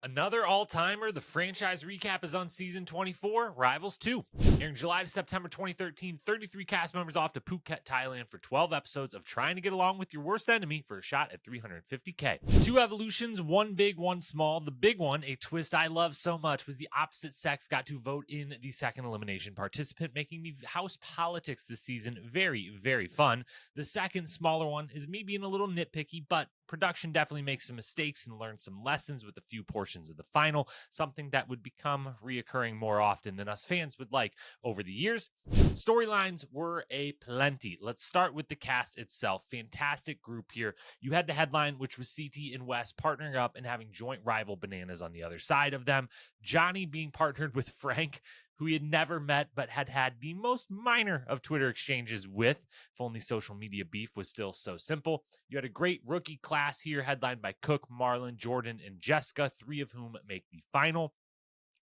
Another all-timer, the franchise recap is on season 24, Rivals 2. Airing July to September 2013, 33 cast members off to Phuket, Thailand for 12 episodes of trying to get along with your worst enemy for a shot at $350K. Two evolutions, one big, one small. The big one, a twist I love so much, was the opposite sex got to vote in the second elimination participant, making the house politics this season very, very fun. The second, smaller one is me being a little nitpicky, but production definitely makes some mistakes and learns some lessons with a few portions of the final, something that would become reoccurring more often than us fans would like over the years. Storylines were a plenty. Let's start with the cast itself. Fantastic group here. You had the headline, which was CT and Wes partnering up and having joint rival Bananas on the other side of them. Johnny being partnered with Frank, who he had never met but had had the most minor of Twitter exchanges with, if only social media beef was still so simple. You had a great rookie class here, headlined by Cook, Marlin, Jordan, and Jessica, three of whom make the final.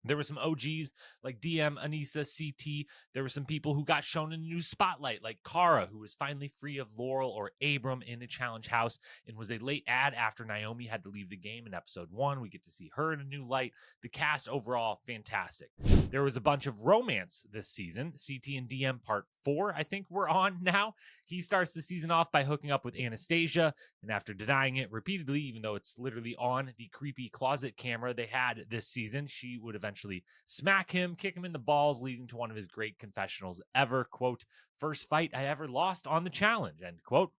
There were some OGs like DM, Anissa, CT. There were some people who got shown in a new spotlight like Kara, who was finally free of Laurel or Abram in a challenge house and was a late add after Naomi had to leave the game in episode 1. We get to see her in a new light. The cast overall, fantastic. There was a bunch of romance this season. CT and DM part 4, I think we're on now. He starts the season off by hooking up with Anastasia, and after denying it repeatedly, even though it's literally on the creepy closet camera they had this season, she would eventually smack him, kick him in the balls, leading to one of his great confessionals ever. Quote, "First fight I ever lost on the challenge," end quote.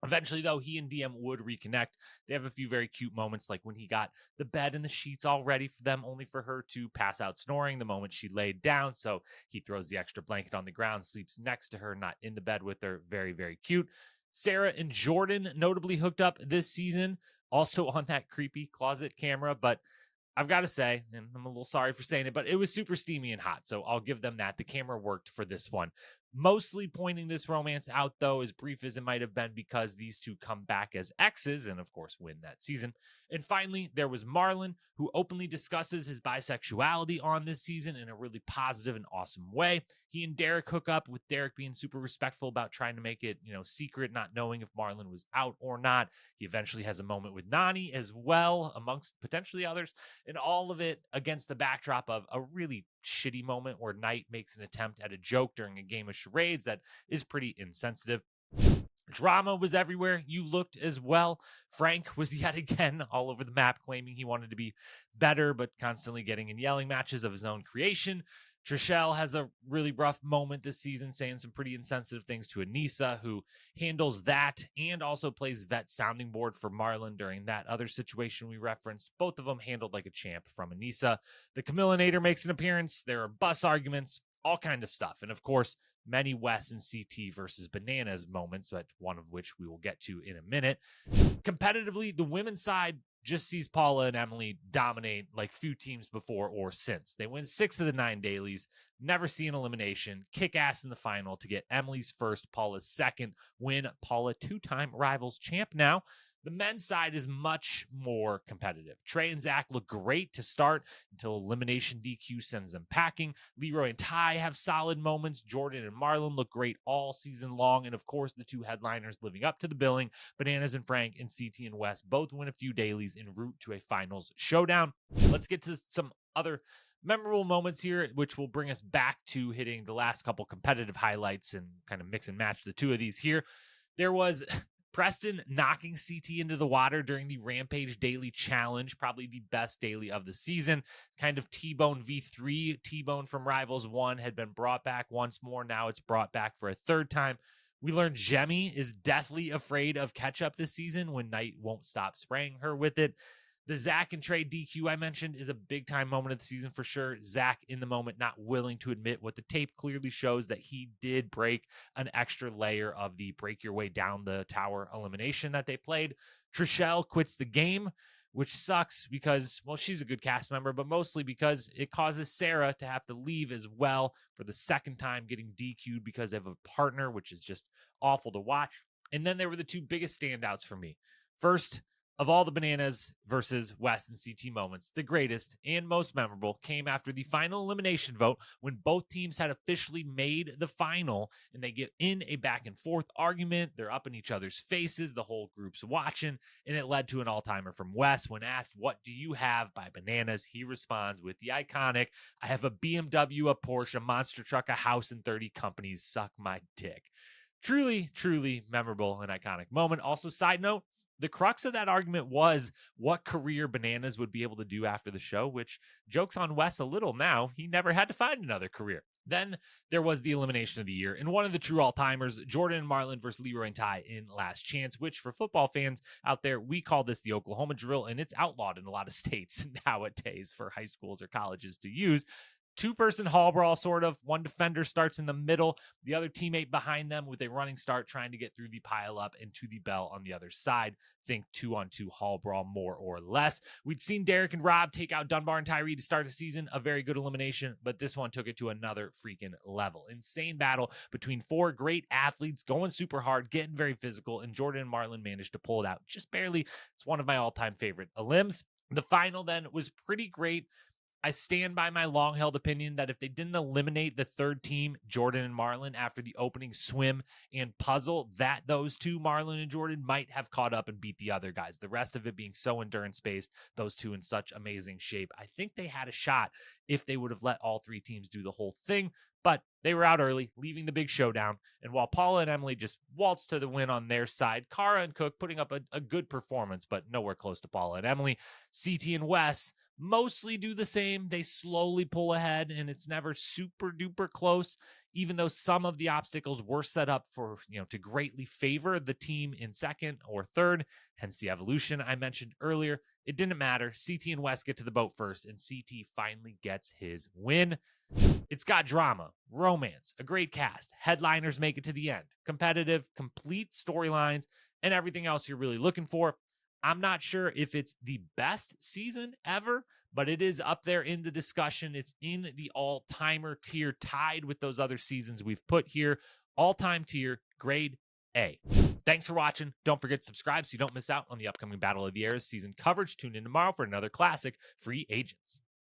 Eventually, though, he and DM would reconnect. They have a few very cute moments, like when he got the bed and the sheets all ready for them, only for her to pass out snoring the moment she laid down. So he throws the extra blanket on the ground, sleeps next to her, not in the bed with her. Very, very cute. Sarah and Jordan notably hooked up this season, also on that creepy closet camera. But I've got to say, and I'm a little sorry for saying it, but it was super steamy and hot. So I'll give them that. The camera worked for this one. Mostly pointing this romance out, though, as brief as it might have been, because these two come back as exes and, of course, win that season. And finally, there was Marlin, who openly discusses his bisexuality on this season in a really positive and awesome way. He and Derek hook up, with Derek being super respectful about trying to make it, secret, not knowing if Marlin was out or not. He eventually has a moment with Nani as well, amongst potentially others, and all of it against the backdrop of a really shitty moment where Knight makes an attempt at a joke during a game of charades that is pretty insensitive. Drama was everywhere. You looked as well. Frank was yet again all over the map, claiming he wanted to be better, but constantly getting in yelling matches of his own creation. Trishelle has a really rough moment this season, saying some pretty insensitive things to Anissa, who handles that and also plays vet sounding board for Marlin during that other situation we referenced. Both of them handled like a champ from Anissa. The Camillinator makes an appearance. There are bus arguments, all kind of stuff. And of course, many Wes and CT versus Bananas moments, but one of which we will get to in a minute. Competitively, the women's side just sees Paula and Emily dominate like few teams before or since. They win 6 of the 9 dailies, never see an elimination, kick ass in the final to get Emily's first, Paula's second win. Paula, 2-time Rivals champ now. The men's side is much more competitive. Trey and Zach look great to start until elimination DQ sends them packing. Leroy and Ty have solid moments. Jordan and Marlon look great all season long. And of course, the two headliners living up to the billing, Bananas and Frank, and CT and Wes, both win a few dailies en route to a finals showdown. Let's get to some other memorable moments here, which will bring us back to hitting the last couple competitive highlights and kind of mix and match the two of these here. There was Preston knocking CT into the water during the Rampage Daily Challenge, probably the best daily of the season. Kind of T-Bone V3. T-Bone from Rivals 1 had been brought back once more. Now it's brought back for a third time. We learned Jemmy is deathly afraid of ketchup this season when Knight won't stop spraying her with it. The Zach and Trey DQ I mentioned is a big-time moment of the season for sure. Zach, in the moment, not willing to admit what the tape clearly shows, that he did break an extra layer of the break your way down the tower elimination that they played. Trishelle quits the game, which sucks because, well, she's a good cast member, but mostly because it causes Sarah to have to leave as well for the second time, getting DQ'd because of a partner, which is just awful to watch. And then there were the two biggest standouts for me. First, Of all the Bananas versus Wes and CT moments, the greatest and most memorable came after the final elimination vote when both teams had officially made the final and they get in a back and forth argument. They're up in each other's faces. The whole group's watching, and it led to an all-timer from Wes. When asked, "What do you have?" by Bananas, he responds with the iconic, "I have a BMW, a Porsche, a monster truck, a house, and 30 companies. Suck my dick." Truly, truly memorable and iconic moment. Also, side note, the crux of that argument was what career Bananas would be able to do after the show, which jokes on Wes a little now. He never had to find another career. Then there was the elimination of the year, and one of the true all-timers, Jordan and Marlin versus Leroy and Ty in Last Chance, which for football fans out there, we call this the Oklahoma drill, and it's outlawed in a lot of states nowadays for high schools or colleges to use. Two-person hall brawl, sort of. One defender starts in the middle, the other teammate behind them with a running start trying to get through the pile-up and to the bell on the other side. Think 2-on-2 hall brawl, more or less. We'd seen Derek and Rob take out Dunbar and Tyree to start the season, a very good elimination, but this one took it to another freaking level. Insane battle between four great athletes going super hard, getting very physical, and Jordan and Marlin managed to pull it out just barely. It's one of my all-time favorite elims. The final then was pretty great. I stand by my long-held opinion that if they didn't eliminate the third team, Jordan and Marlin, after the opening swim and puzzle, that those two, Marlin and Jordan, might have caught up and beat the other guys. The rest of it being so endurance-based, those two in such amazing shape. I think they had a shot if they would have let all three teams do the whole thing, but they were out early, leaving the big showdown. And while Paula and Emily just waltzed to the win on their side, Cara and Cook putting up a good performance, but nowhere close to Paula and Emily. CT and Wes mostly do the same. They slowly pull ahead, and it's never super duper close, even though some of the obstacles were set up for, to greatly favor the team in second or third, hence the evolution I mentioned earlier. It didn't matter. CT and Wes get to the boat first, and CT finally gets his win. It's got drama, romance, a great cast. Headliners make it to the end. Competitive, complete storylines, and everything else you're really looking for. I'm not sure if it's the best season ever, but it is up there in the discussion. It's in the all-timer tier, tied with those other seasons we've put here. All-time tier, grade A. Thanks for watching. Don't forget to subscribe so you don't miss out on the upcoming Battle of the Eras season coverage. Tune in tomorrow for another classic, Free Agents.